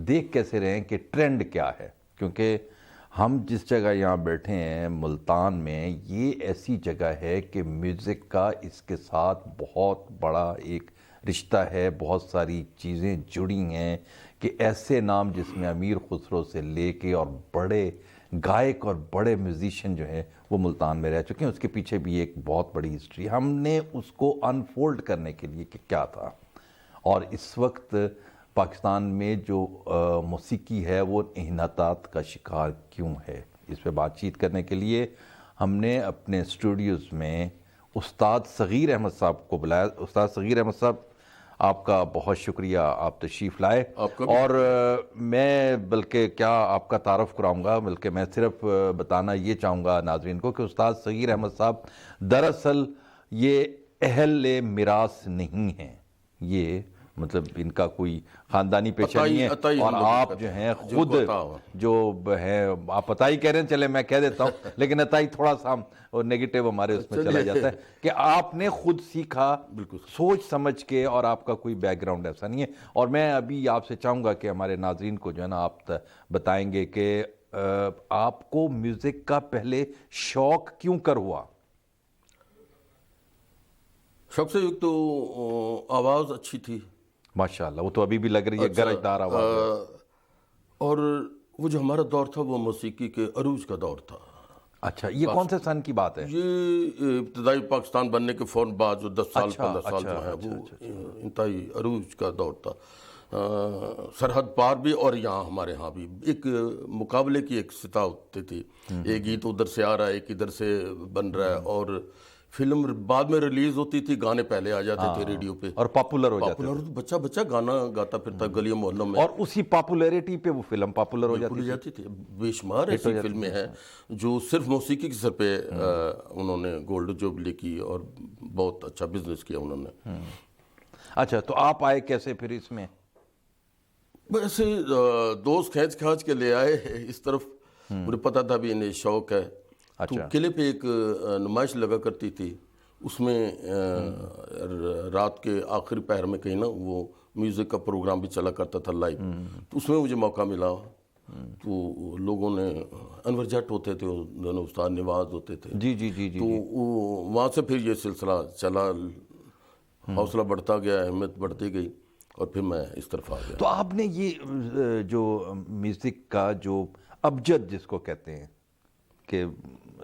دیکھ کیسے رہے ہیں کہ ٹرینڈ کیا ہے، کیونکہ ہم جس جگہ یہاں بیٹھے ہیں ملتان میں، یہ ایسی جگہ ہے کہ میوزک کا اس کے ساتھ بہت بڑا ایک رشتہ ہے، بہت ساری چیزیں جڑی ہیں کہ ایسے نام جس میں امیر خسرو سے لے کے اور بڑے گائک اور بڑے میوزیشین جو ہیں وہ ملتان میں رہ چکے ہیں، اس کے پیچھے بھی ایک بہت بڑی ہسٹری. ہم نے اس کو انفولڈ کرنے کے لیے کہ کیا تھا اور اس وقت پاکستان میں جو موسیقی ہے وہ انحطاط کا شکار کیوں ہے، اس پہ بات چیت کرنے کے لیے ہم نے اپنے اسٹوڈیوز میں استاد صغیر احمد صاحب کو بلایا. استاد صغیر احمد صاحب، آپ کا بہت شکریہ، آپ تشریف لائے. اور میں بلکہ کیا آپ کا تعارف کراؤں گا، بلکہ میں صرف بتانا یہ چاہوں گا ناظرین کو کہ استاد صغیر احمد صاحب دراصل یہ اہل میراث نہیں ہیں، یہ مطلب ان کا کوئی خاندانی پیشہ نہیں ہے، اور آپ جو ہیں خود جو ہیں، آپ عطائی کہہ رہے ہیں، چلے میں کہہ دیتا ہوں، لیکن عطائی تھوڑا سا نیگیٹو ہمارے اس میں چلا جاتا ہے کہ آپ نے خود سیکھا سوچ سمجھ کے، اور آپ کا کوئی بیک گراؤنڈ ایسا نہیں ہے. اور میں ابھی آپ سے چاہوں گا کہ ہمارے ناظرین کو جو ہے نا آپ بتائیں گے کہ آپ کو میوزک کا پہلے شوق کیوں کر ہوا؟ شوق سے ایک تو آواز اچھی تھی ماشاءاللہ، وہ تو ابھی بھی لگ رہی ہے گرج دار آواز ہے. اور وہ جو ہمارا دور تھا وہ موسیقی کے عروج کا دور تھا. اچھا، یہ کون سے سن کی بات ہے؟ یہ ابتدائی پاکستان بننے کے فوراً بعد جو 10 سال 15 سال جو ہیں وہ انتہائی عروج کا دور تھا. سرحد پار بھی اور یہاں ہمارے ہاں بھی ایک مقابلے کی ایک سطح ہوتی تھی، ایک گیت ادھر سے آ رہا ہے، ایک ادھر سے بن رہا ہے، اور فلم بعد میں ریلیز ہوتی تھی، گانے پہلے آ جاتے تھے ریڈیو پہ اور پاپولر ہو جاتے بچہ بچہ گانا گاتا پھرتا گلیوں محلوں میں، اور اسی پاپولیرٹی پہ وہ فلم پاپولر ہو جاتی تھی. بے شمار ایسی فلمیں ہیں جو صرف موسیقی کے سر پہ انہوں نے گولڈ جوبلی کی اور بہت اچھا بزنس کیا انہوں نے. اچھا، تو آپ آئے کیسے پھر اس میں؟ ویسے دوست کھینچ کھانچ کے لے آئے اس طرف. مجھے پتا تھا بھی انہیں شوق ہے، تو قلعے پہ ایک نمائش لگا کرتی تھی، اس میں رات کے آخری پہر میں کہیں نا وہ میوزک کا پروگرام بھی چلا کرتا تھا لائیو، تو اس میں مجھے موقع ملا. تو لوگوں نے انور جٹ ہوتے تھے، دونوں استاد نواز ہوتے تھے، جی جی جی جی، تو وہاں سے پھر یہ سلسلہ چلا، حوصلہ بڑھتا گیا، اہمیت بڑھتی گئی، اور پھر میں اس طرف آ گیا. تو آپ نے یہ جو میوزک کا جو ابجد جس کو کہتے ہیں کہ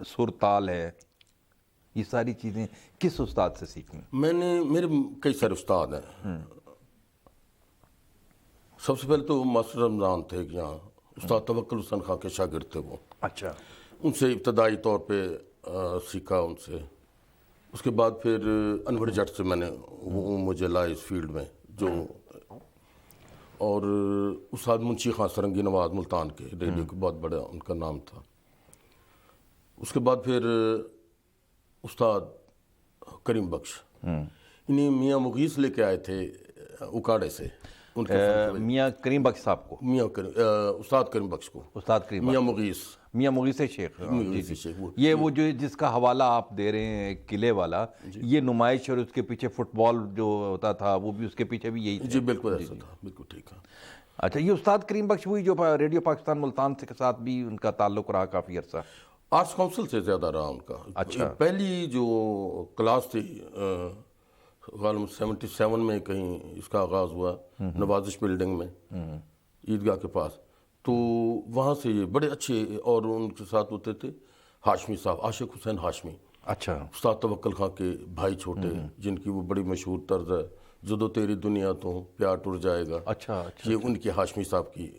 سر تال ہے، یہ ساری چیزیں کس استاد سے سیکھیں؟ میں نے میرے کئی سارے استاد ہیں. سب سے پہلے تو ماسٹر رمضان تھے یہاں، استاد توکل حسین خان کے شاگرد تھے وہ. اچھا، ان سے ابتدائی طور پہ سیکھا ان سے. اس کے بعد پھر انور جٹ سے میں نے وہ مجھے لائے اس فیلڈ میں جو، اور استاد منشی خان سرنگی نواز ملتان کے ریڈیو کے بہت بڑا ان کا نام تھا. اس کے بعد پھر استاد کریم بخش، انہیں میاں مغیث لے کے آئے تھے اکاڑے سے. ان کے میاں کریم بخش صاحب کو، استاد کریم بخش کو، استاد کریم میاں مغیث، میاں مغیث شیخ. یہ وہ جو جس کا حوالہ آپ دے رہے ہیں قلعے والا، یہ نمائش اور اس کے پیچھے فٹ بال جو ہوتا تھا وہ بھی اس کے پیچھے بھی یہی تھا. جی بالکل ایسا تھا، بالکل ٹھیک ہے. اچھا، یہ استاد کریم بخش ہوئی جو ریڈیو پاکستان ملتان کے ساتھ بھی ان کا تعلق رہا کافی عرصہ؟ آرٹس کونسل سے زیادہ رہا ان کا. اچھا، پہلی جو کلاس تھی غالباً 77 میں کہیں اس کا آغاز ہوا نوازش بلڈنگ میں عیدگاہ کے پاس. تو وہاں سے یہ بڑے اچھے، اور ان کے ساتھ ہوتے تھے ہاشمی صاحب، عاشق حسین ہاشمی. اچھا، استاد توکل خان کے بھائی چھوٹے، جن کی وہ بڑی مشہور طرز ہے، جدو تیری دنیا تو پیار ٹوٹ جائے گا. اچھا، یہ ان کے ہاشمی صاحب کی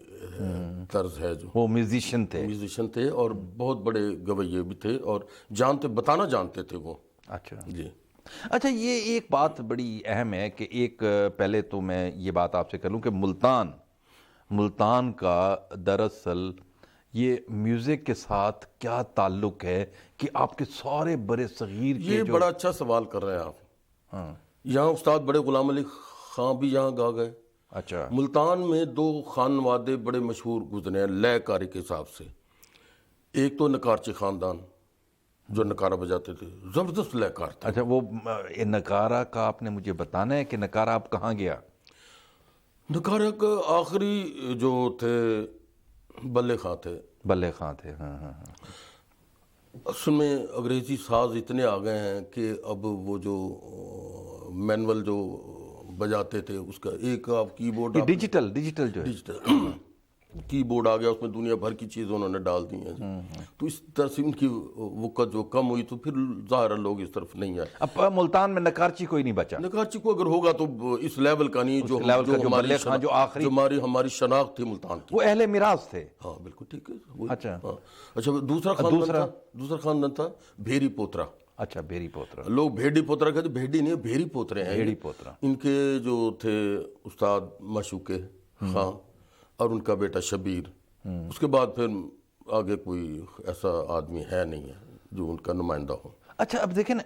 طرز ہے. جو وہ میوزیشین تھے اور بہت بڑے گویے بھی تھے، اور بتانا جانتے تھے وہ. اچھا جی. اچھا، یہ ایک بات بڑی اہم ہے کہ ایک پہلے تو میں یہ بات آپ سے کر لوں کہ ملتان کا دراصل یہ میوزک کے ساتھ کیا تعلق ہے کہ آپ کے سارے بڑے صغیر کے یہ بڑا اچھا سوال کر رہے ہیں آپ. یہاں استاد بڑے غلام علی خان بھی یہاں گا گئے. اچھا، ملتان میں 2 خانوادے بڑے مشہور گزرے ہیں لے کاری کے حساب سے. ایک تو نکارچی خاندان جو نکارہ بجاتے تھے، زبردست لے کار تھے. اچھا، وہ نکارہ کا آپ نے مجھے بتانا ہے کہ نکارہ آپ کہاں گیا؟ نکارک آخری جو تھے بلے خاں تھے. بلے خاں تھے. ہاں ہاں ہاں. اصل میں انگریزی ساز اتنے آ گئے ہیں کہ اب وہ جو مینول جو بجاتے تھے اس کا ایک آپ کی بورڈ یہ ڈیجیٹل جو ہے. ڈیجیٹل کی بورڈ آ گیا, اس میں دنیا بھر کی چیزیں انہوں نے ڈال دی ہیں. تو اس طرح سے ان کی وقت جو کم ہوئی تو پھر ظاہر لوگ اس طرف نہیں آئے. اب ملتان میں نقارچی کوئی نہیں بچا. نکارچی کو اگر ہوگا تو اس لیول کا نہیں جو ہماری شناخت تھی ملتان کی. وہ اہل میراث تھے. ہاں بالکل ٹھیک ہے. اچھا اچھا دوسرا خاندان تھا بھیری پوترا. اچھا بھیری پوترا. لوگ بھیڑی پوترا کہتے, بھیڑی نہیں بھیری پوترے ہیں. بھیڑی پوترا. ان کے جو تھے استاد مشوقے خاں اور ان کا بیٹا شبیر. اس کے بعد پھر آگے کوئی ایسا آدمی ہے نہیں ہے جو ان کا نمائندہ ہو. اچھا اب دیکھیں نا,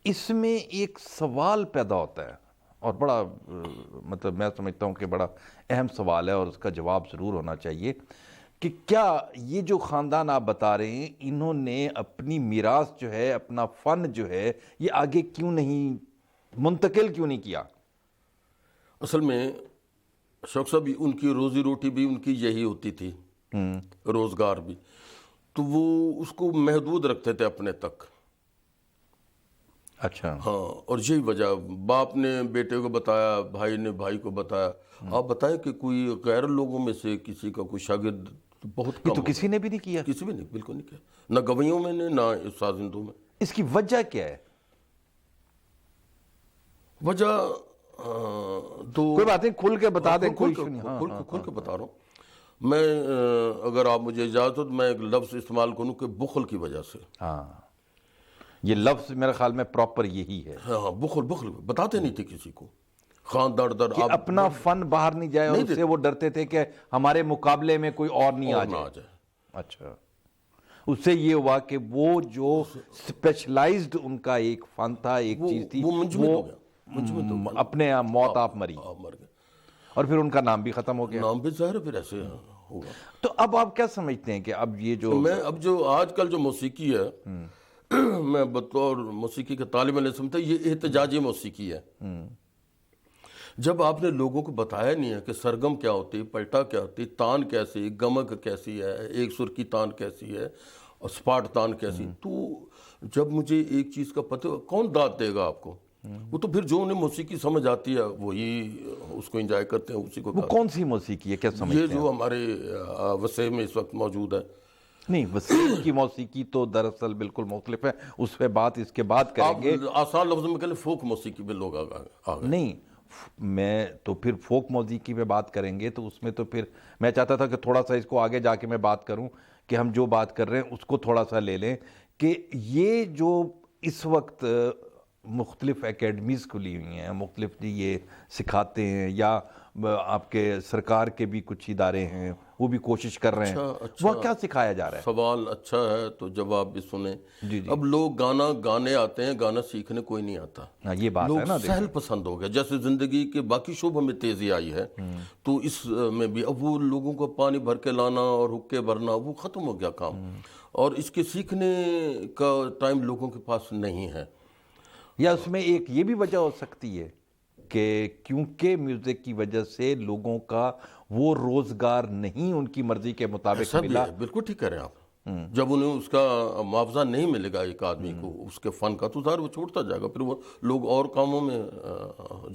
اس میں ایک سوال پیدا ہوتا ہے اور بڑا مطلب میں سمجھتا ہوں کہ بڑا اہم سوال ہے اور اس کا جواب ضرور ہونا چاہیے کہ کیا یہ جو خاندان آپ بتا رہے ہیں انہوں نے اپنی میراث جو ہے, اپنا فن جو ہے, یہ آگے کیوں نہیں منتقل کیوں نہیں کیا؟ اصل میں شوق صاحب ان کی روزی روٹی بھی ان کی یہی ہوتی تھی, روزگار بھی, تو وہ اس کو محدود رکھتے تھے اپنے تک. اچھا ہاں, اور یہی وجہ باپ نے بیٹے کو بتایا, بھائی نے بھائی کو بتایا. آپ بتائیں کہ کوئی غیر لوگوں میں سے کسی کا کوئی شاگرد بہت کم. تو کسی نے بھی نہیں کیا؟ کسی بھی نہیں, بالکل نہیں کیا, نہ گویوں میں نے نہ سازندوں میں. اس کی وجہ کیا ہے؟ وجہ تو کوئی بات نہیں, کھل کے بتا دیں. کھل کے بتا رہا ہوں میں. اگر آپ مجھے اجازت ہو تو میں ایک لفظ استعمال کروں کہ بخل کی وجہ سے. ہاں, یہ لفظ میرے خیال میں پراپر یہی ہے. ہاں بخل بتاتے نہیں تھے کسی کو. خان در کہ اپنا فن باہر نہیں جائے, اور اس سے وہ ڈرتے تھے کہ ہمارے مقابلے میں کوئی اور نہیں آ جائے. اچھا, اس سے یہ ہوا کہ وہ جو اسپیشلائزڈ ان کا ایک فن تھا, ایک چیز تھی, وہ اپنے موت آپ مر گئے, اور پھر ان کا نام بھی ختم ہو گیا. نام بھی ظاہر پھر ایسے ہوگا. تو اب آپ کیا سمجھتے ہیں کہ اب یہ جو اب جو آج کل جو موسیقی ہے, میں بطور موسیقی کے طالب علم سمجھتا یہ احتجاجی موسیقی ہے. جب آپ نے لوگوں کو بتایا نہیں ہے کہ سرگم کیا ہوتی, پلٹا کیا ہوتی, تان کیسی, گمک کیسی ہے, ایک سر کی تان کیسی ہے, اور سپاٹ تان کیسی, تو جب مجھے ایک چیز کا پتہ, کون داد دے گا آپ کو؟ وہ تو پھر جو انہیں موسیقی سمجھ آتی ہے وہی اس کو انجوائے کرتے ہیں, اسی کو. وہ کون سی موسیقی ہے, کیا سمجھتے ہیں؟ یہ جو ہمارے وسیع میں اس وقت موجود ہے. نہیں, وسیع کی موسیقی تو دراصل بالکل مختلف ہے, اس پہ بات اس کے بعد کریں گے. آسان لفظوں میں کہلیں فوک موسیقی پہ لوگ آ گئے. نہیں, میں تو پھر فوک موسیقی پہ بات کریں گے, تو اس میں تو پھر میں چاہتا تھا کہ تھوڑا سا اس کو آگے جا کے میں بات کروں کہ ہم جو بات کر رہے ہیں اس کو تھوڑا سا لے لیں کہ یہ جو اس وقت مختلف اکیڈمیز کھلی ہوئی ہیں, مختلف یہ سکھاتے ہیں, یا آپ کے سرکار کے بھی کچھ ادارے ہیں وہ بھی کوشش کر رہے ہیں, وہ کیا سکھایا جا رہا ہے؟ سوال اچھا ہے, تو جواب بھی سنیں. اب لوگ گانے آتے ہیں, گانا سیکھنے کوئی نہیں آتا. یہ بات ہے نا, سہل پسند ہو گیا. جیسے زندگی کے باقی شعبوں میں تیزی آئی ہے, تو اس میں بھی اب وہ لوگوں کو پانی بھر کے لانا اور حکے بھرنا وہ ختم ہو گیا کام, اور اس کے سیکھنے کا ٹائم لوگوں کے پاس نہیں ہے. یا اس میں ایک یہ بھی وجہ ہو سکتی ہے کہ کیونکہ میوزک کی وجہ سے لوگوں کا وہ روزگار نہیں ان کی مرضی کے مطابق ملا. بالکل ٹھیک کہہ رہے ہیں آپ. جب انہیں اس کا معاوضہ نہیں ملے گا ایک آدمی کو اس کے فن کا, تو ظاہر وہ چھوڑتا جائے گا, پھر وہ لوگ اور کاموں میں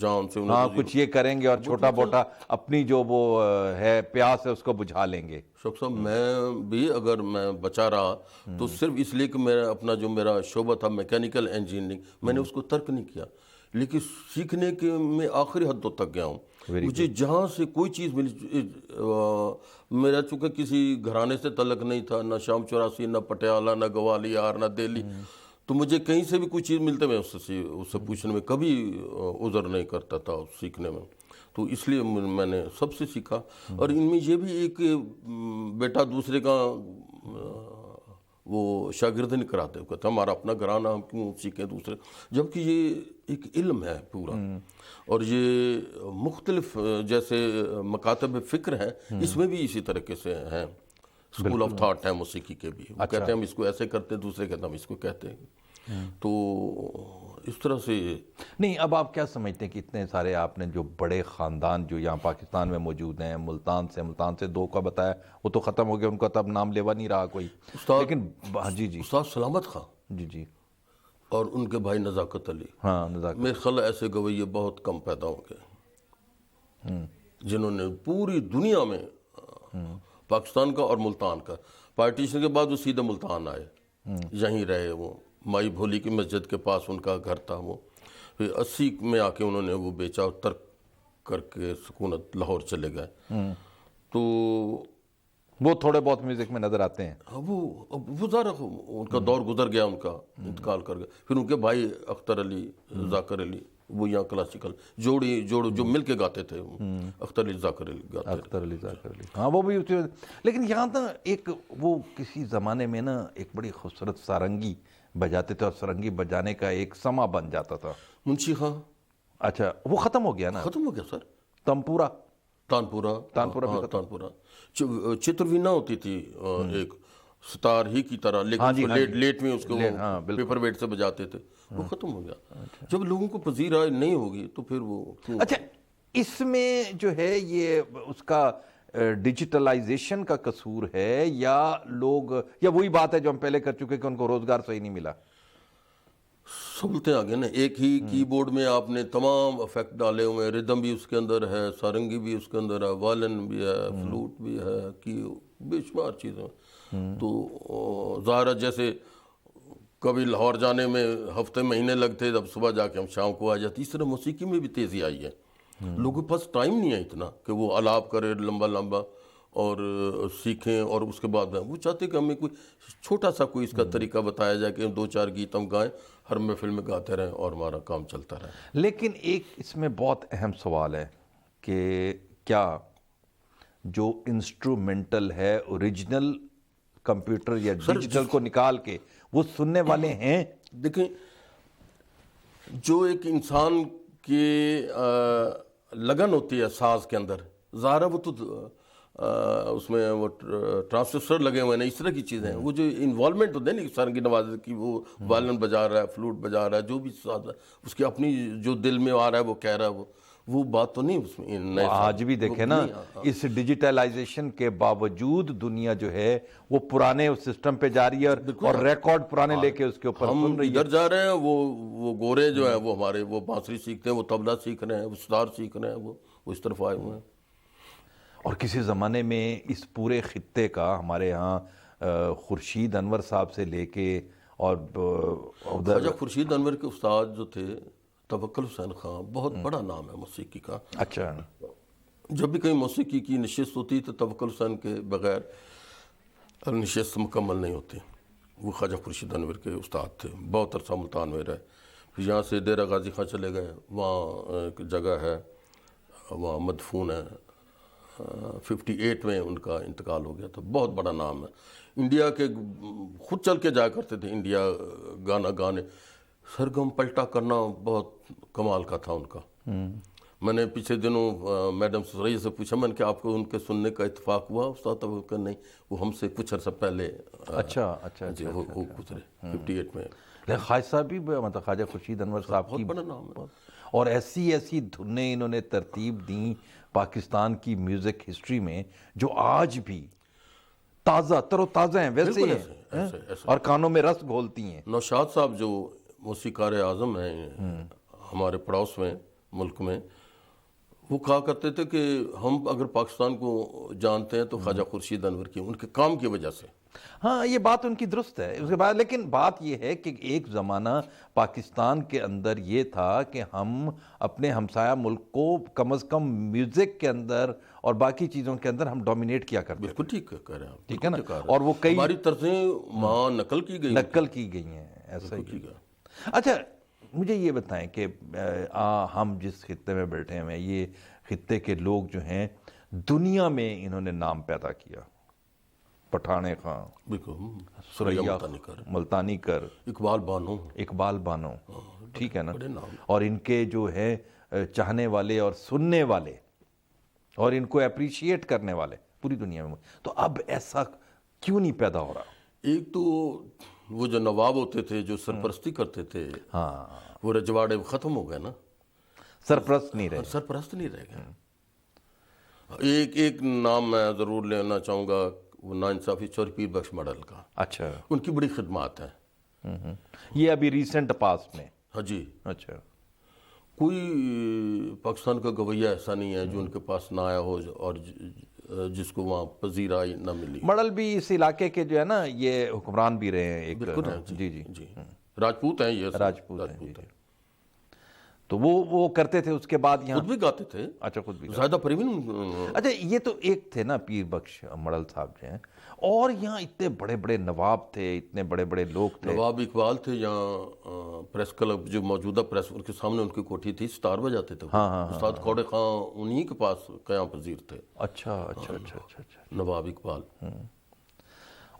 جان سے کچھ یہ کریں گے اور چھوٹا موٹا اپنی جو وہ ہے پیاس ہے اس کو بجھا لیں گے. شوق صاحب میں بھی اگر میں بچا رہا تو صرف اس لیے کہ میرا شعبہ تھا میکینیکل انجینئرنگ, میں نے اس کو ترک نہیں کیا, لیکن سیکھنے کے میں آخری حدوں تک گیا ہوں. مجھے جہاں سے کوئی چیز ملی, میرا چونکہ کسی گھرانے سے تعلق نہیں تھا, نہ شام 84, نہ پٹیالہ, نہ گوالیار, نہ دہلی, تو مجھے کہیں سے بھی کوئی چیز ملتے میں اس سے پوچھنے میں کبھی عذر نہیں کرتا تھا سیکھنے میں. تو اس لیے میں نے سب سے سیکھا. اور ان میں یہ بھی ایک بیٹا دوسرے کا وہ شاگرد نہیں کراتے, وہ کہتا ہمارا اپنا گھرانہ, ہم کیوں سیکھیں دوسرے, جبکہ یہ ایک علم ہے پورا. اور یہ مختلف جیسے مکاتب فکر ہیں, اس میں بھی اسی طریقے سے ہیں, اسکول آف تھاٹ ہے موسیقی کے بھی. وہ کہتے ہیں ہم اس کو ایسے کرتے ہیں, دوسرے کہتے ہیں ہم اس کو کہتے ہیں. تو اس طرح سے نہیں، اب آپ کیا سمجھتے ہیں کہ اتنے سارے آپ نے جو بڑے خاندان جو یہاں پاکستان میں موجود ہیں، ملتان سے دو کا بتایا، وہ تو ختم ہو گیا، ان کا تب نام لیوا نہیں رہا کوئی، لیکن جی جی استاد سلامت خان جی جی اور ان کے بھائی نزاکت علی، ہاں نزاکت، میرے خیال ہے ایسے گویے بہت کم پیدا ہوں گے جنہوں نے پوری دنیا میں پاکستان کا اور ملتان کا، پارٹیشن کے بعد وہ سیدھے ملتان آئے، یہیں رہے، وہ مائی بھولی کی مسجد کے پاس ان کا گھر تھا، وہ پھر 80 میں آ کے انہوں نے وہ بیچا اور ترک کر کے سکونت لاہور چلے گئے۔ تو وہ تھوڑے بہت میوزک میں نظر آتے ہیں۔ وہ ذرا ان کا دور گزر گیا، ان کا انتقال کر گیا، پھر ان کے بھائی اختر علی، ذاکر علی، وہ یہاں کلاسیکل جوڑو جو مل کے گاتے تھے، اختر علی ذاکر علی گاتے تھے۔ اختر علی، ذاکر علی، ہاں وہ بھی لیکن یہاں نا ایک وہ کسی زمانے میں نا ایک بڑی خوبصورت سارنگی بجاتے تھے، اور سارنگی بجانے کا ایک سما بن جاتا تھا۔ منشی خان اچھا وہ ختم ہو گیا نا؟ ختم ہو گیا سر۔ تمپورا، تانپورہ تانپورہ چتروینا ہوتی تھی ایک ستار ہی کی طرح، لیکن اس کو لیٹ میں اس کو پیپر ویٹ سے بجاتے تھے، وہ ختم ہو گیا۔ جب لوگوں کو پذیرائی نہیں ہوگی تو پھر وہ اچھا اس میں جو ہے یہ اس کا ڈیجیٹلائزیشن کا قصور ہے، یا لوگ، یا وہی بات ہے جو ہم پہلے کر چکے کہ ان کو روزگار صحیح نہیں ملا؟ سہولتیں آگے نا، ایک ہی کی بورڈ میں آپ نے تمام افیکٹ ڈالے ہوئے ہیں، ردم بھی اس کے اندر ہے، سارنگی بھی اس کے اندر ہے، وائلن بھی ہے، فلوٹ بھی ہے، کی بے شمار چیزیں، تو ظاہر ہے جیسے کبھی لاہور جانے میں ہفتے مہینے لگتے، اب صبح جا کے ہم شام کو آ جاتے، اس طرح موسیقی میں بھی تیزی آئی ہے۔ لوگوں کے پاس ٹائم نہیں ہے اتنا کہ وہ آلاپ کرے لمبا لمبا اور سیکھیں، اور اس کے بعد وہ چاہتے کہ ہمیں کوئی چھوٹا سا کوئی اس کا طریقہ بتایا جائے کہ 2-4 گیت ہم گائیں، ہر محفل میں گاتے رہیں اور ہمارا کام چلتا رہے۔ لیکن ایک اس میں بہت اہم سوال ہے کہ کیا جو انسٹرومنٹل ہے اوریجنل کمپیوٹر یا ڈیجیٹل کو نکال کے وہ سننے والے ہیں؟ دیکھیں، جو ایک انسان کی لگن ہوتی ہے ساز کے اندر، ظاہر ہے وہ تو اس میں وہ ٹرانسسٹر لگے ہوئے ہیں، اس طرح کی چیزیں ہیں، وہ جو انوالومنٹ ہوتے ہیں نا سارنگی نوازی کی، وہ وائلن بجا رہا ہے، فلوٹ بجا رہا ہے، جو بھی ساز ہے اس کی اپنی جو دل میں آ رہا ہے وہ کہہ رہا ہے، وہ بات تو نہیں اس میں۔ آج بھی دیکھیں نا، اس ڈیجیٹلائزیشن کے باوجود دنیا جو ہے وہ پرانے سسٹم پہ جا رہی ہے، اور ریکارڈ پرانے لے کے اس کے اوپر ہم سن رہی ہے۔ ادھر جا رہے ہیں، وہ گورے جو ہیں وہ ہمارے وہ بانسری سیکھتے ہیں، وہ طبلہ سیکھ رہے ہیں، وہ ستار سیکھ رہے ہیں، وہ اس طرف آئے ہوئے ہیں۔ اور کسی زمانے میں اس پورے خطے کا ہمارے ہاں خورشید انور صاحب سے لے کے اور خواجہ خورشید انور کے استاد جو تھے توکل حسین خان، بہت بڑا نام ہے موسیقی کا۔ اچھا، جب بھی کہیں موسیقی کی نشست ہوتی تو توکل حسین کے بغیر نشست مکمل نہیں ہوتی۔ وہ خواجہ خورشید انور کے استاد تھے، بہت عرصہ ملتان میں رہے، پھر یہاں سے ڈیرہ غازی خان چلے گئے، وہاں ایک جگہ ہے وہاں مدفون ہے، 58 میں ان کا انتقال ہو گیا تھا، بہت بڑا نام ہے۔ انڈیا کے خود چل کے جایا کرتے تھے انڈیا گانا گانے، سرگم پلٹا کرنا بہت کمال کا تھا ان کا۔ میں نے پچھلے دنوں میڈم سریا سے پوچھا، میں نے کہ آپ کو ان کے سننے کا اتفاق ہوا؟ استاد کہ نہیں، وہ ہم سے کچھ عرصہ پہلے جی وہ گزرے 58 میں۔ خواجہ صاحب بھی، مطلب خواجہ خورشید انور صاحب کی بڑا نام ہے، اور ایسی دھنیں انہوں نے ترتیب دیں پاکستان کی میوزک ہسٹری میں جو آج بھی تازہ تر و تازہ ہیں، ویسے ہیں اور کانوں میں رس گھولتی ہیں۔ نوشاد صاحب جو موسیقار اعظم ہیں ہمارے پڑوس میں ملک میں، وہ کہا کرتے تھے کہ ہم اگر پاکستان کو جانتے ہیں تو خواجہ خورشید انور کی، ان کے کام کی وجہ سے۔ ہاں یہ بات ان کی درست ہے، اس کے بعد لیکن بات یہ ہے کہ ایک زمانہ پاکستان کے اندر یہ تھا کہ ہم اپنے ہمسایہ ملک کو کم از کم میوزک کے اندر اور باقی چیزوں کے اندر ہم ڈومینیٹ کیا کرتے ہیں۔ بالکل ٹھیک کہہ رہے ہیں آپ، ٹھیک ہے نا، اور وہ کئی ہماری طرزیں وہاں نقل کی گئی ہیں، ایسا ہی۔ اچھا مجھے یہ بتائیں کہ ہم جس خطے میں بیٹھے ہیں، یہ خطے کے لوگ جو ہیں دنیا میں انہوں نے نام پیدا کیا، پٹھان خان، سریا ملتانی کر، اقبال بانو، ٹھیک ہے نا، اور ان کے جو ہے چاہنے والے اور سننے والے اور ان کو اپریشیٹ کرنے والے پوری دنیا میں، تو اب ایسا کیوں نہیں پیدا ہو رہا؟ ایک تو وہ جو نواب ہوتے تھے جو سرپرستی کرتے تھے ہاں، وہ رجواڑے ختم ہو گئے نا، سرپرست نہیں رہے. سرپرست نہیں رہ گئے. ایک نام میں ضرور لینا چاہوں گا، وہ ناانصافی چوری پیر بخش ماڈل کا. اچھا. ان کی بڑی خدمات ہیں. یہ ابھی ریسنٹ پاس میں. ہاں جی. اچھا. کوئی پاکستان کا گویہ ایسا نہیں ہے جو ان کے پاس نہ آیا ہو اور جس کو وہاں پذیرائی نہ ملی. مڈل بھی اس علاقے کے جو ہے نا یہ حکمران بھی رہے ہیں ایک. بالکل ہیں. جی جی جی راجپوت ہیں یہ. راجپوت ہیں. تو وہ کرتے تھے اس کے بعد یہاں خود بھی گاتے تھے. اچھا خود بھی. زیادہ پروین. اچھا یہ تو ایک تھے نا پیر بخش مڈل صاحب جو ہیں، اور یہاں اتنے بڑے بڑے نواب تھے، اتنے بڑے بڑے لوگ تھے. نواب اقبال تھے یہاں پریس کلب جو موجودہ پریس ان کے سامنے ان کی کوٹھی تھی، ستار بجاتے تھے. استاد کوڑے خان انہی کے پاس قیام پذیر تھے. اچھا اچھا اچھا اچھا. نواب اقبال.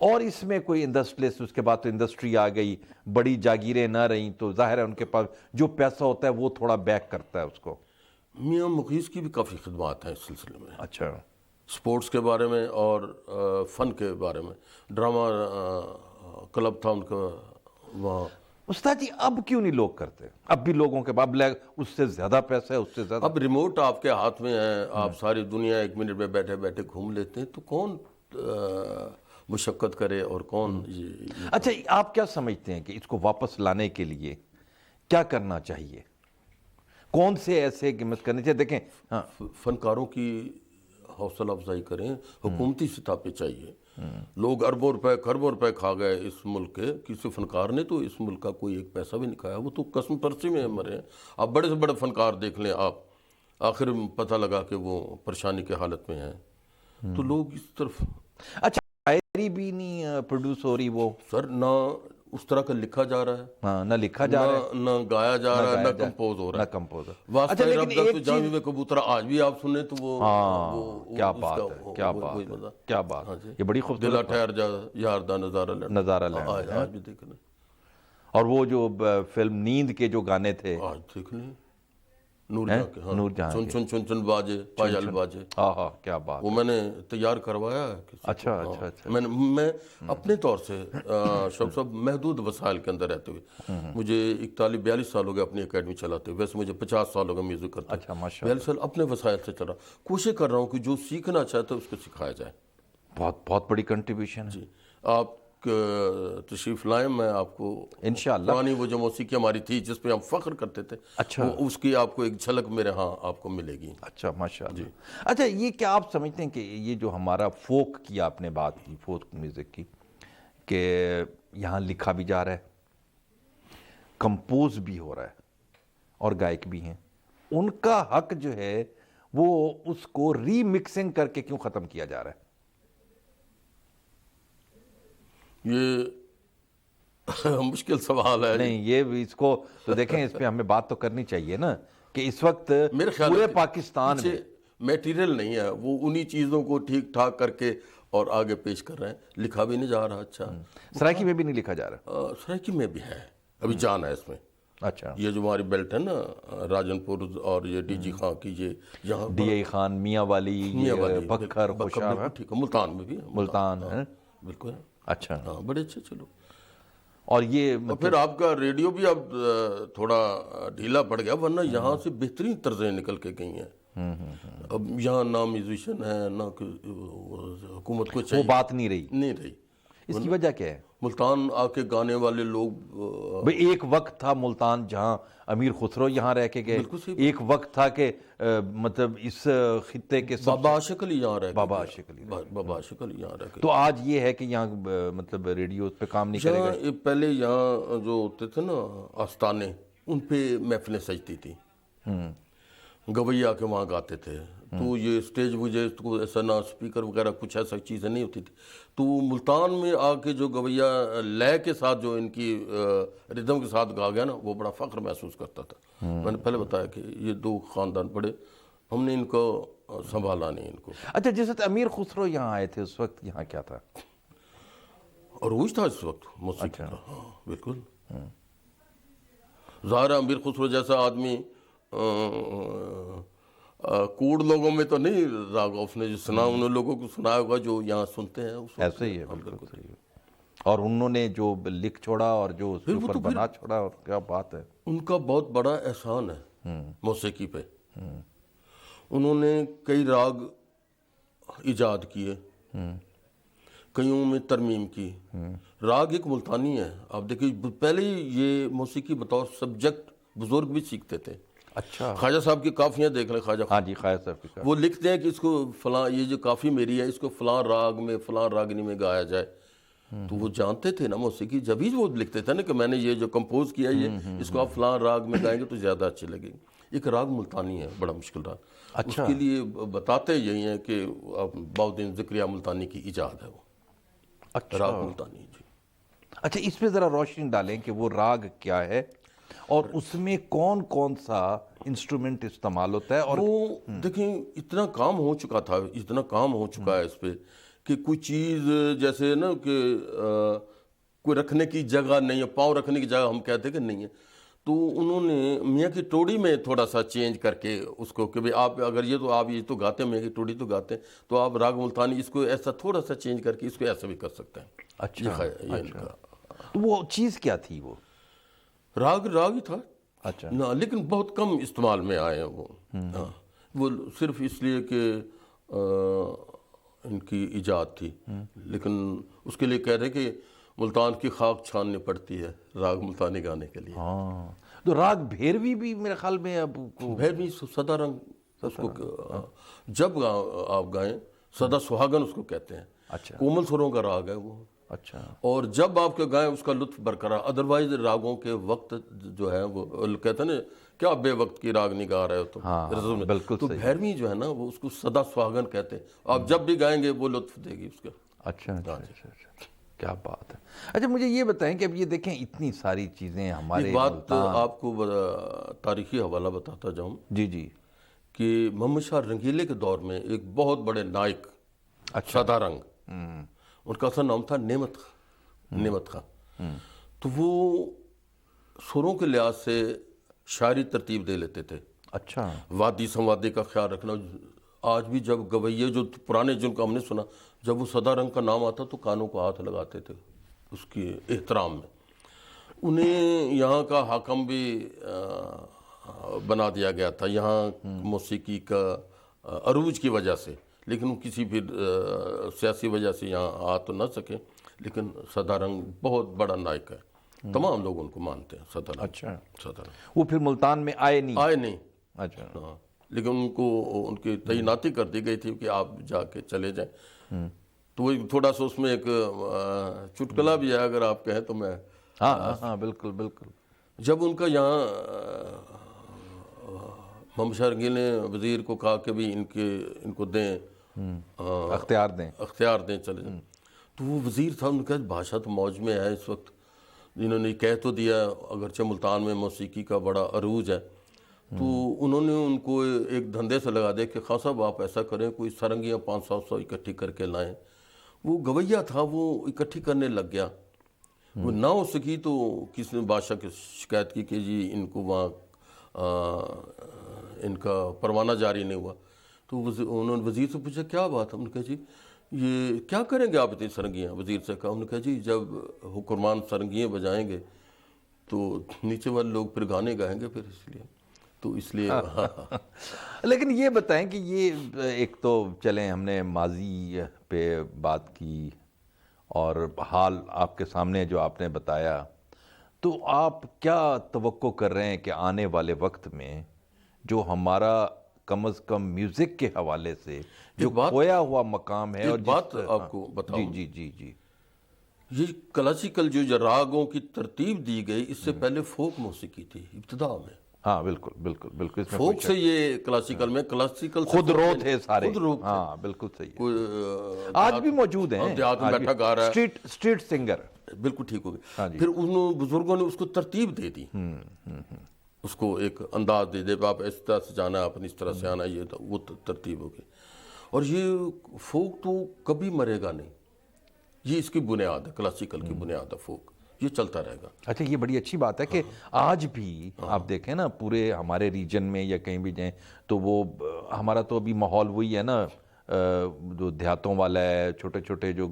اور اس میں کوئی انڈسٹریلسٹ، اس کے بعد تو انڈسٹری آ گئی، بڑی جاگیریں نہ رہیں تو ظاہر ہے ان کے پاس جو پیسہ ہوتا ہے وہ تھوڑا بیک کرتا ہے اس کو. میاں مخیز کی بھی کافی خدمات ہیں اس سلسلے میں. اچھا. سپورٹس کے بارے میں اور فن کے بارے میں. ڈرامہ کلب تھا ان کا وہاں. استاد جی اب کیوں نہیں لوگ کرتے؟ اب بھی لوگوں کے بعد اس سے زیادہ پیسہ ہے، اس سے زیادہ. اب ریموٹ آپ کے ہاتھ میں ہے، آپ ساری دنیا 1 منٹ میں بیٹھے بیٹھے گھوم لیتے ہیں، تو کون مشقت کرے اور کون. اچھا آپ کیا سمجھتے ہیں کہ اس کو واپس لانے کے لیے کیا کرنا چاہیے؟ کون سے ایسے گیمز کرنے چاہیے؟ دیکھیں فنکاروں کی حوصلہ افزائی کریں. حکومتی سطح پہ چاہیے. لوگ اربوں روپے کھربوں روپے کھا گئے اس ملک کے، کسی فنکار نے تو اس ملک کا کوئی ایک پیسہ بھی نہیں کھایا. وہ تو قسم پرسی میں مرے ہیں. آپ بڑے سے بڑے فنکار دیکھ لیں، آپ آخر پتہ لگا کہ وہ پریشانی کی حالت میں ہیں. تو لوگ اس طرف. اچھا شاعری بھی نہیں پروڈیوس ہو رہی وہ سر، نہ اس طرح کا لکھا جا رہا ہے، ہاں نہ لکھا جا رہا ہے، نہ گایا جا رہا ہے، نہ کمپوز ہو رہا ہے. نہ کمپوز. واسطہ رب دا تو جامی میں کبوتر آج بھی آپ سنیں تو وہ کیا بات ہے، کیا بات ہے، کیا بات. یہ بڑی خوبصورت دلا ٹھہر جا یار دا نظارہ لینا. نظارہ لینا. آج بھی دیکھ لیں. اور وہ جو فلم نیند کے جو گانے تھے آج دیکھ لیں. نور جہاں کے چن چن چن باجے پایل باجے. ہاں کیا بات. وہ میں نے تیار کروایا ہے. اچھا اچھا اچھا. میں اپنے طور سے شوق صاحب محدود وسائل کے اندر رہتے ہوئے، مجھے 41-42 سال ہو گئے اپنی اکیڈمی چلاتے ہوئے. ویسے مجھے 50 سال ہو گئے میوزک کرتے. اچھا ماشاء 42 سال اپنے وسائل سے چل رہا. کوشش کر رہا ہوں کہ جو سیکھنا چاہتا ہے اس کو سکھایا جائے. بہت بڑی کنٹریبیوشن ہے. جی آپ تشریف لائیں، میں آپ کو انشاءاللہ پرانی وہ جو موسیقی ہماری تھی جس پہ ہم فخر کرتے تھے، اچھا اس کی آپ کو ایک جھلک میرے ہاں آپ کو ملے گی. اچھا ماشاء اللہ. اچھا یہ کیا آپ سمجھتے ہیں کہ یہ جو ہمارا فوک کی آپ نے بات کی، فوک میوزک کی، کہ یہاں لکھا بھی جا رہا ہے، کمپوز بھی ہو رہا ہے اور گائک بھی ہیں، ان کا حق جو ہے وہ اس کو ری مکسنگ کر کے کیوں ختم کیا جا رہا ہے؟ یہ مشکل سوال ہے. نہیں یہ اس کو تو دیکھیں، اس پہ ہمیں بات تو کرنی چاہیے نا کہ اس وقت میرے خیال پورے پاکستان میں میٹیریل نہیں ہے، وہ انہی چیزوں کو ٹھیک ٹھاک کر کے اور آگے پیش کر رہے ہیں. لکھا بھی نہیں جا رہا. اچھا سرائکی میں بھی نہیں لکھا جا رہا. سرائکی میں بھی ہے، ابھی جان ہے اس میں. اچھا یہ جو ہماری بیلٹ ہے نا راجن پور اور یہ ڈی جی خان کی، یہ یہاں ڈی اے خان، میاں والی، بکھر، خوشاب، ٹھیک ہے. ملتان میں بھی ملتان ہے بالکل. اچھا ہاں بڑے اچھے. چلو. اور یہ پھر آپ کا ریڈیو بھی اب تھوڑا ڈھیلا پڑ گیا، ورنہ یہاں سے بہترین طرزیں نکل کے گئی ہیں. اب یہاں نہ میوزیشین ہے نہ حکومت کو چاہیے، وہ بات نہیں رہی. اس کی وجہ کیا ہے؟ ملتان آ کے گانے والے لوگ. بھئی ایک وقت تھا ملتان جہاں امیر خسرو یہاں رہ کے گئے، ایک وقت تھا کہ مطلب اس خطے کے بابا عاشق علی یہاں رہ بابا عاشق علی، بابا عاشق علی یہاں رہ کے. تو آج یہ ہے کہ یہاں مطلب ریڈیو پہ کام نہیں کرے گا. پہلے یہاں جو ہوتے تھے نا آستانے، ان پہ محفلیں سجتی تھی، گویہ آ کے وہاں گاتے تھے. تو یہ اسٹیج وجہ کو ایسا نہ اسپیکر وغیرہ کچھ ایسا چیزیں نہیں ہوتی تھی. تو ملتان میں آ کے جو گویہ لے کے ساتھ جو ان کی ردم کے ساتھ گا گیا نا، وہ بڑا فخر محسوس کرتا تھا. میں نے پہلے بتایا کہ یہ 2 خاندان پڑے، ہم نے ان کو سنبھالا نہیں ان کو. اچھا جس وقت امیر خسرو یہاں آئے تھے اس وقت یہاں کیا تھا؟ عروج تھا اس وقت موسیقی کا. ہاں بالکل. ظاہر ہے امیر خسرو جیسا آدمی کوڑ لوگوں میں تو نہیں راگا اس نے جو سنا، انہوں لوگوں کو سنایا ہوگا جو یہاں سنتے ہیں. ایسے ہی ہے. بالکل صحیح ہے. اور انہوں نے جو لکھ چھوڑا اور جو اس کے پھر وہ اوپر تو پھر بنا چھوڑا، اور کیا بات ہے. ان کا بہت بڑا احسان ہے موسیقی پہ. انہوں نے کئی راگ ایجاد کیے، کئیوں میں ترمیم کی. راگ ایک ملتانی ہے. آپ دیکھیے پہلے ہی یہ موسیقی بطور سبجیکٹ بزرگ بھی سیکھتے تھے. اچھا. خواجہ صاحب کی کافیاں دیکھ لیں. خواجہ ہاں جی، خواجہ صاحب کی. وہ لکھتے ہیں کہ اس کو فلاں، یہ جو کافی میری ہے اس کو فلاں راگ میں فلاں راگنی میں گایا جائے. تو وہ جانتے تھے نا موسیقی، جبھی وہ لکھتے تھے نا کہ میں نے یہ جو کمپوز کیا یہ اس کو آپ فلاں راگ میں گائیں گے تو زیادہ اچھی لگے گی. ایک راگ ملتانی ہے، بڑا مشکل راگ. اس کے لیے بتاتے یہی ہیں کہ بہاؤالدین زکریا ملتانی کی ایجاد ہے وہ راگ ملتانی. جی اچھا، اس پہ ذرا روشنی ڈالیں کہ وہ راگ کیا ہے اور اس میں کون کون سا انسٹرومنٹ استعمال ہوتا ہے. اور وہ دیکھیں اتنا کام ہو چکا تھا، اتنا کام ہو چکا ہے اس پہ کہ کوئی چیز جیسے نا کہ کوئی رکھنے کی جگہ نہیں ہے، پاؤں رکھنے کی جگہ ہم کہتے کہ نہیں ہے. تو انہوں نے میاں کی ٹوڑی میں تھوڑا سا چینج کر کے اس کو کہ بھئی آپ اگر یہ تو آپ یہ تو گاتے ہیں، میاں کی ٹوڑی تو گاتے ہیں، تو آپ راگ ملتانی اس کو ایسا تھوڑا سا چینج کر کے اس کو ایسا بھی کر سکتے ہیں. اچھا، یہ ان کا تو وہ چیز کیا تھی؟ وہ راگ ہی تھا. اچھا. لیکن بہت کم استعمال میں آئے ہیں وہ. وہ صرف اس لیے کہ ان کی ایجاد تھی. لیکن اس کے لیے کہہ رہے کہ ملتان کی خاک چھاننی پڑتی ہے راگ ملتانی گانے کے لیے. ہاں، تو راگ بھیروی بھی میرے خیال میں اب بھیروی سدا رنگ اس کو جب آپ گائیں، سدا سہاگن اس کو کہتے ہیں. اچھا. کومل سروں کا راگ ہے وہ. اچھا. اور جب آپ کے گائیں اس کا لطف برقرار. ادروائز راگوں کے وقت جو ہے وہ کہتے ہیں نا کیا بے وقت کی راگ نہیں گا رہے ہو تم. بالکل تو بھیروی جو ہے نا وہ اس کو سدا سہاگن کہتے ہیں. آپ جب بھی گائیں گے وہ لطف دے گی اس کا. اچھا اچھا اچھا اچھا، کیا بات ہے. اچھا مجھے یہ بتائیں کہ اب یہ دیکھیں اتنی ساری چیزیں ہمارے ایک بات آپ کو تاریخی حوالہ بتاتا جاؤں. جی جی. کہ محمد شاہ رنگیلے کے دور میں ایک بہت بڑے نائک سدا رنگ، ان کا اصل نام تھا نعمت خاں. تو وہ سروں کے لحاظ سے شاعری ترتیب دے لیتے تھے. اچھا. وادی سموادی کا خیال رکھنا. آج بھی جب گویے جو پرانے جن کا ہم نے سنا، جب وہ سدا رنگ کا نام آتا تو کانوں کو ہاتھ لگاتے تھے اس کے احترام میں. انہیں یہاں کا حاکم بھی بنا دیا گیا تھا یہاں موسیقی کا عروج کی وجہ سے. لیکن وہ کسی بھی سیاسی وجہ سے یہاں آ تو نہ سکے. لیکن سدا رنگ بہت بڑا نائک ہے، تمام لوگ ان کو مانتے ہیں سدا رنگ. اچھا. سدا رنگ وہ پھر ملتان میں آئے نہیں؟ اچھا. ہاں، لیکن ان کو ان کی تعیناتی کر دی گئی تھی کہ آپ جا کے چلے جائیں. تو وہ تھوڑا سا اس میں ایک چٹکلا بھی ہے اگر آپ کہیں تو. میں ہاں ہاں بالکل بالکل. جب ان کا یہاں محمد شاہ رنگیل نے وزیر کو کہا کہ بھی ان کو دیں، اختیار دیں چلے جائیں. تو وہ وزیر تھا، ان کا بادشاہ تو موج میں ہے اس وقت. انہوں نے کہہ تو دیا اگرچہ ملتان میں موسیقی کا بڑا عروج ہے. تو انہوں نے ان کو ایک دھندے سے لگا دیا کہ خاں صاحب آپ ایسا کریں کوئی سرنگیاں 500 اکٹھی کر کے لائیں. وہ گویا تھا، وہ اکٹھی کرنے لگ گیا. وہ نہ ہو سکی تو کسی نے بادشاہ کی شکایت کی کہ جی ان کو وہاں ان کا پروانہ جاری نہیں ہوا. تو انہوں نے وزیر سے پوچھا کیا بات ہے؟ انہوں نے کہا جی یہ کیا کریں گے آپ اتنی سرنگیاں؟ وزیر سے کہا. انہوں نے کہا جی جب حکمران سرنگیاں بجائیں گے تو نیچے والے لوگ پھر گانے گائیں گے، پھر اس لیے لیکن یہ بتائیں کہ یہ ایک تو چلیں ہم نے ماضی پہ بات کی اور حال آپ کے سامنے جو آپ نے بتایا، تو آپ کیا توقع کر رہے ہیں کہ آنے والے وقت میں جو ہمارا کم از کم میوزک کے حوالے سے جو کھویا ہوا مقام ہے؟ اور بات آپ کو بتاؤں، جی جی جی، یہ کلاسیکل جو راگوں کی ترتیب دی گئی اس سے پہلے فوک موسیقی تھی ابتدا میں. ہاں بالکل بالکل بالکل. فوک سے یہ کلاسیکل میں کلاسیکل خود رو تھے سارے. خود رو. ہاں بالکل صحیح. آج بھی موجود ہیں، دیہات میں بیٹھا گا رہا ہے، اسٹریٹ سنگر. بالکل ٹھیک ہو گیا. پھر ان بزرگوں نے اس کو ترتیب دے دی، اس کو ایک انداز دے دے، آپ اس طرح سے جانا، آپ اس طرح سے آنا، یہ وہ ترتیب ہو گئی. اور یہ فوک تو کبھی مرے گا نہیں. یہ اس کی بنیاد ہے، کلاسیکل کی بنیاد ہے فوک. یہ چلتا رہے گا. اچھا، یہ بڑی اچھی بات ہے کہ آج بھی آپ دیکھیں نا پورے ہمارے ریجن میں یا کہیں بھی جائیں تو وہ ہمارا تو ابھی ماحول وہی ہے نا جو دیہاتوں والا ہے، چھوٹے چھوٹے جو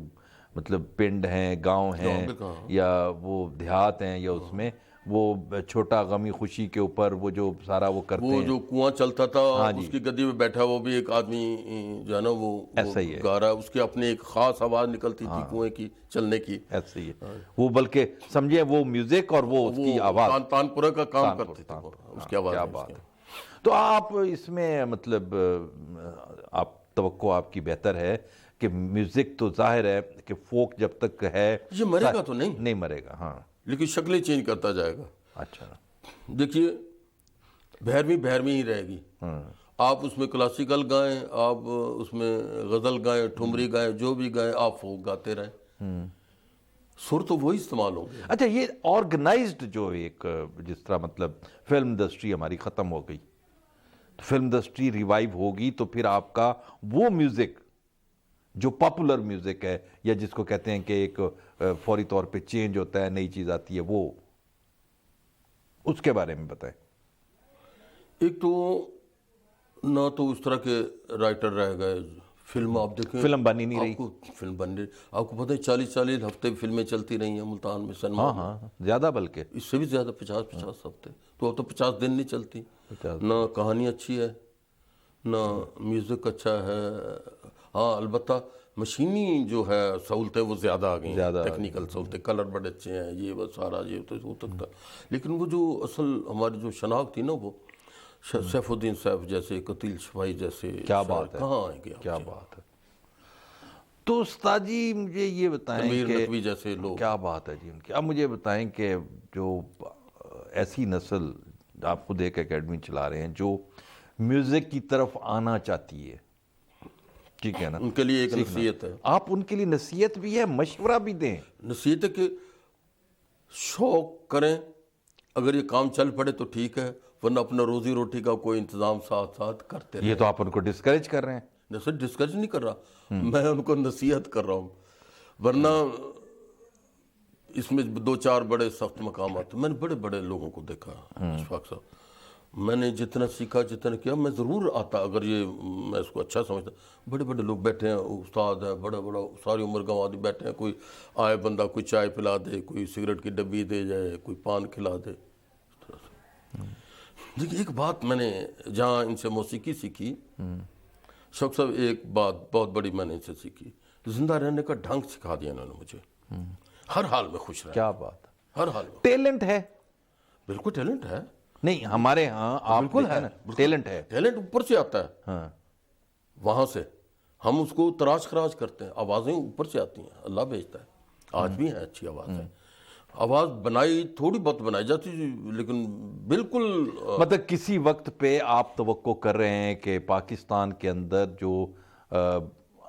مطلب پنڈ ہیں، گاؤں ہیں، پہ کہاں؟ یا وہ دیہات ہیں، یا اس میں وہ چھوٹا غمی خوشی کے اوپر وہ جو سارا وہ کرتے وہ ہیں. جو کنواں چلتا تھا ہاں اس کی گدی پہ بیٹھا وہ بھی ایک آدمی جو ہے نا وہ ایسا ہی ہے. گا رہا ہے، اس کی اپنی ایک خاص آواز نکلتی تھی کنویں کی چلنے کی. ایسے ہی ہے وہ، بلکہ سمجھے وہ میوزک اور وہ اس کی آواز تانپورہ کا کام تانپور، کرتی تھی وہ، تانپور. اس کی آواز کیا میں بات ہے. تو آپ اس میں مطلب آپ توقع آپ کی بہتر ہے کہ میوزک تو ظاہر ہے کہ فوک جب تک ہے یہ مرے گا تو نہیں مرے گا. ہاں لیکن شکلیں چینج کرتا جائے گا. اچھا. دیکھیے بھیرویں ہی رہے گی. آپ اس میں کلاسیکل گائیں، آپ اس میں غزل گائیں، ٹھمری گائیں، جو بھی گائیں، آپ فوک گاتے رہیں، سر تو وہی استعمال ہوں گے. اچھا، یہ آرگنائزڈ جو ایک جس طرح مطلب فلم انڈسٹری ہماری ختم ہو گئی، فلم انڈسٹری ریوائیو ہوگی تو پھر آپ کا وہ میوزک جو پاپولر میوزک ہے، یا جس کو کہتے ہیں کہ ایک فوری طور پہ چینج ہوتا ہے، نئی چیز آتی ہے، وہ اس کے بارے میں بتائیں. ایک تو نہ تو اس طرح کے رائٹر رہ گئے. فلم آپ دیکھیں، فلم بنی نہیں رہی. آپ کو فلم بن رہی، آپ کو پتہ ہے 40 ہفتے فلمیں چلتی رہی ہیں ملتان میں، سنما میں. ہاں زیادہ، بلکہ اس سے بھی زیادہ 50 ہفتے. تو اب تو 50 دن نہیں چلتی. 50. نہ کہانی اچھی ہے، نہ میوزک اچھا ہے. ہاں البتہ مشینی جو ہے سہولتیں وہ زیادہ آ گئی ہیں، ٹیکنیکل سہولتیں، کلر بڑے اچھے ہیں، یہ وہ سارا یہ تو تک تھا. لیکن وہ جو اصل ہماری جو شناخت تھی نا، وہ سیف الدین سیف جیسے، قتیل شفائی جیسے، کیا بات ہے، کہاں آئیں گے. کیا بات ہے. تو استاد جی مجھے یہ بتائیں تنویر کہ نقوی جیسے لوگ. کیا بات ہے جی ان کی. اب مجھے بتائیں کہ جو ایسی نسل، آپ خود ایک اکیڈمی چلا رہے ہیں جو میوزک کی طرف آنا چاہتی ہے، ٹھیک ہے نا، ان کے لیے ایک نصیحت ہے. آپ ان کے لیے نصیحت بھی ہے، مشورہ بھی دیں. نصیحت ہے کہ شوق کریں، اگر یہ کام چل پڑے تو ٹھیک ہے، ورنہ اپنا روزی روٹی کا کوئی انتظام ساتھ ساتھ کرتے رہیں. یہ تو آپ ان کو ڈسکریج کر رہے ہیں. سر ڈسکریج نہیں کر رہا، میں ان کو نصیحت کر رہا ہوں. ورنہ اس میں 2-4 بڑے سخت مقامات، میں نے بڑے بڑے لوگوں کو دیکھا. اشفاق صاحب، میں نے جتنا سیکھا، جتنا کیا، میں ضرور آتا اگر یہ میں اس کو اچھا سمجھتا. بڑے بڑے لوگ بیٹھے ہیں، استاد ہیں، بڑا ساری عمر گنوا دی بیٹھے ہیں. کوئی آئے بندہ کوئی چائے پلا دے، کوئی سگریٹ کی ڈبی دے جائے، کوئی پان کھلا دے. دیکھیے ایک بات میں نے جہاں ان سے موسیقی سیکھی، شوق صاحب، ایک بات بہت بڑی میں نے ان سے سیکھی، زندہ رہنے کا ڈھنگ سکھا دیا انہوں نے مجھے. ہر حال میں خوش رہنا. کیا بات ہے. ہر حال میں. ٹیلنٹ ہے. بالکل ٹیلنٹ ہے. نہیں ہمارے ہاں آپ بالکل ہے، ٹیلنٹ ہے. ٹیلنٹ اوپر سے آتا ہے. ہاں وہاں سے ہم اس کو تراش خراش کرتے ہیں. آوازیں اوپر سے آتی ہیں، اللہ بھیجتا ہے. آج بھی ہیں اچھی آواز ہے. آواز بنائی تھوڑی بہت بنائی جاتی، لیکن بالکل مطلب کسی وقت پہ آپ توقع کر رہے ہیں کہ پاکستان کے اندر جو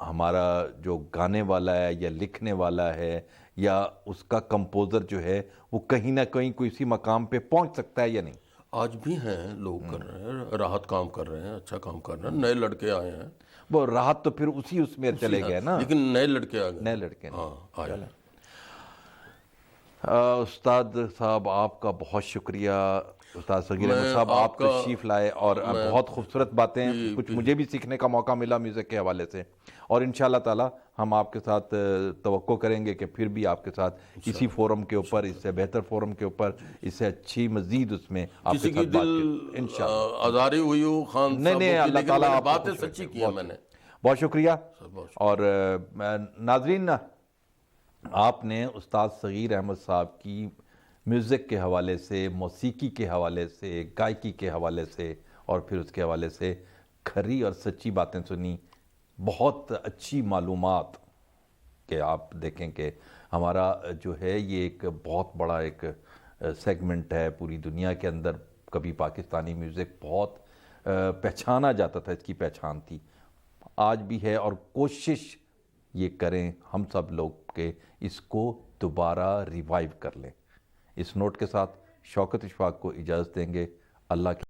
ہمارا جو گانے والا ہے یا لکھنے والا ہے یا اس کا کمپوزر جو ہے وہ کہیں نہ کہیں کوئی اسی مقام پہ پہنچ سکتا ہے یا نہیں؟ آج بھی ہیں لوگ کر رہے ہیں، راحت کام کر رہے ہیں، اچھا کام کر رہے ہیں. نئے لڑکے آئے ہیں. وہ راحت تو پھر اس میں چلے گئے نا، لیکن نئے لڑکے آ گئے. نئے لڑکے. ہاں آئے. استاد صاحب آپ کا بہت شکریہ. استاد صغیر احمد صاحب آپ تشریف لائے اور بہت خوبصورت باتیں، کچھ مجھے بھی سیکھنے کا موقع ملا میوزک کے حوالے سے. اور انشاءاللہ تعالی ہم آپ کے ساتھ توقع کریں گے کہ پھر بھی آپ کے ساتھ اسی فورم کے اوپر، اس سے بہتر فورم کے اوپر، اس سے اچھی مزید اس میں آپ کسی کے کی ساتھ بات دل کریں انشاءاللہ. آزاری ہوئی ہو خان صاحب، نہیں اللہ تعالیٰ آپ کو باتیں خوش سچی رکھے. کی ہیں میں نے. بہت شکریہ. اور ناظرین، آپ نے استاد صغیر احمد صاحب کی میوزک کے حوالے سے، موسیقی کے حوالے سے، گائکی کے حوالے سے اور پھر اس کے حوالے سے کھری اور سچی باتیں سنی. بہت اچھی معلومات کہ آپ دیکھیں کہ ہمارا جو ہے یہ ایک بہت بڑا ایک سیگمنٹ ہے پوری دنیا کے اندر. کبھی پاکستانی میوزک بہت پہچانا جاتا تھا، اس کی پہچان تھی، آج بھی ہے. اور کوشش یہ کریں ہم سب لوگ کہ اس کو دوبارہ ریوائیو کر لیں. اس نوٹ کے ساتھ شوکت اشفاق کو اجازت دیں گے. اللہ کے